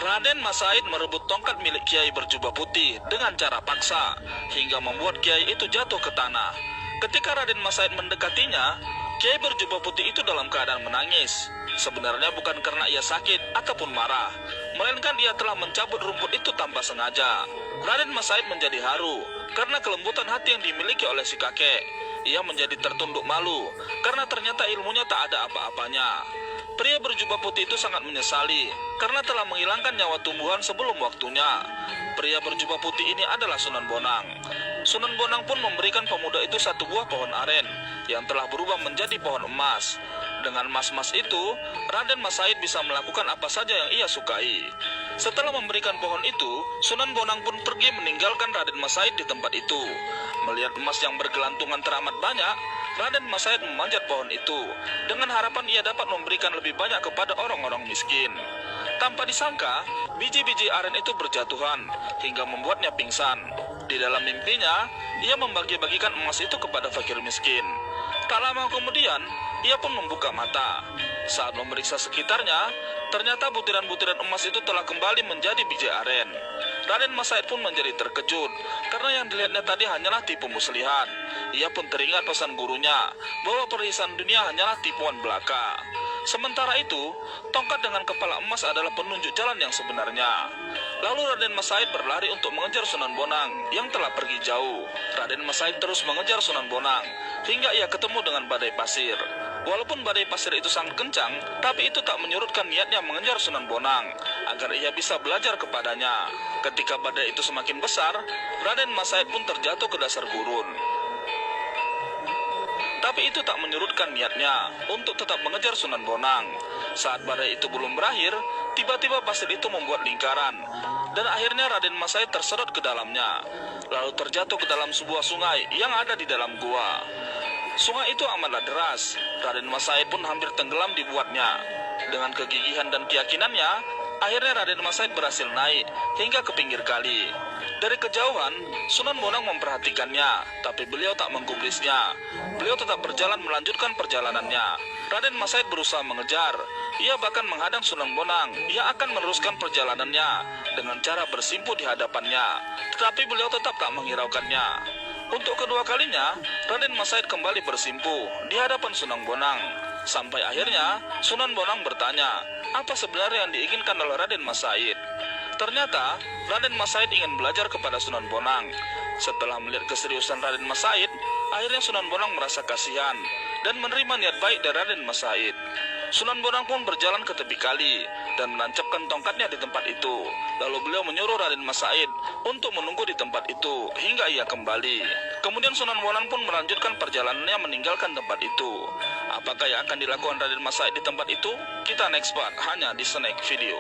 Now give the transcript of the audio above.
Raden Mas Said merebut tongkat milik Kiai berjubah putih dengan cara paksa, hingga membuat Kiai itu jatuh ke tanah. Ketika Raden Mas Said mendekatinya, Kiai berjubah putih itu dalam keadaan menangis. Sebenarnya bukan karena ia sakit ataupun marah, melainkan ia telah mencabut rumput itu tanpa sengaja. Raden Mas Said menjadi haru karena kelembutan hati yang dimiliki oleh si kakek. Ia menjadi tertunduk malu karena ternyata ilmunya tak ada apa-apanya. Pria berjubah putih itu sangat menyesali karena telah menghilangkan nyawa tumbuhan sebelum waktunya. Pria berjubah putih ini adalah Sunan Bonang. Sunan Bonang pun memberikan pemuda itu satu buah pohon aren yang telah berubah menjadi pohon emas. Dengan emas-emas itu, Raden Mas Said bisa melakukan apa saja yang ia sukai. Setelah memberikan pohon itu, Sunan Bonang pun pergi meninggalkan Raden Mas Said di tempat itu. Melihat emas yang bergelantungan teramat banyak, Raden Mas Said memanjat pohon itu dengan harapan ia dapat memberikan lebih banyak kepada orang-orang miskin. Tanpa disangka, biji-biji aren itu berjatuhan hingga membuatnya pingsan. Di dalam mimpinya, ia membagi-bagikan emas itu kepada fakir miskin. Tak lama kemudian, ia pun membuka mata. Saat memeriksa sekitarnya, ternyata butiran-butiran emas itu telah kembali menjadi biji aren. Raden Mas Said pun menjadi terkejut karena yang dilihatnya tadi hanyalah tipu muslihat. Ia pun teringat pesan gurunya bahwa perhiasan dunia hanyalah tipuan belaka. Sementara itu, tongkat dengan kepala emas adalah penunjuk jalan yang sebenarnya. Lalu Raden Mas Said berlari untuk mengejar Sunan Bonang yang telah pergi jauh. Raden Mas Said terus mengejar Sunan Bonang hingga ia ketemu dengan badai pasir. Walaupun badai pasir itu sangat kencang, tapi itu tak menyurutkan niatnya mengejar Sunan Bonang agar ia bisa belajar kepadanya. Ketika badai itu semakin besar, Raden Mas Said pun terjatuh ke dasar gurun. Tapi itu tak menyurutkan niatnya untuk tetap mengejar Sunan Bonang. Saat badai itu belum berakhir, tiba-tiba pasir itu membuat lingkaran, dan akhirnya Raden Mas Said tersedot ke dalamnya, lalu terjatuh ke dalam sebuah sungai yang ada di dalam gua. Sungai itu amatlah deras, Raden Mas Said pun hampir tenggelam dibuatnya. Dengan kegigihan dan keyakinannya, akhirnya Raden Mas Said berhasil naik hingga ke pinggir kali. Dari kejauhan, Sunan Bonang memperhatikannya, tapi beliau tak menggubrisnya. Beliau tetap berjalan melanjutkan perjalanannya. Raden Mas Said berusaha mengejar. Ia bahkan menghadang Sunan Bonang. Ia akan meneruskan perjalanannya dengan cara bersimpuh di hadapannya, tetapi beliau tetap tak menghiraukannya. Untuk kedua kalinya, Raden Mas Said kembali bersimpuh di hadapan Sunan Bonang. Sampai akhirnya, Sunan Bonang bertanya, apa sebenarnya yang diinginkan oleh Raden Mas Said? Ternyata, Raden Mas Said ingin belajar kepada Sunan Bonang. Setelah melihat keseriusan Raden Mas Said, akhirnya Sunan Bonang merasa kasihan dan menerima niat baik dari Raden Mas Said. Sunan Bonang pun berjalan ke tepi kali dan menancapkan tongkatnya di tempat itu. Lalu beliau menyuruh Raden Mas Said untuk menunggu di tempat itu hingga ia kembali. Kemudian Sunan Bonang pun melanjutkan perjalanannya meninggalkan tempat itu. Apakah yang akan dilakukan Raden Mas Said di tempat itu? Kita next part hanya di Snack Video.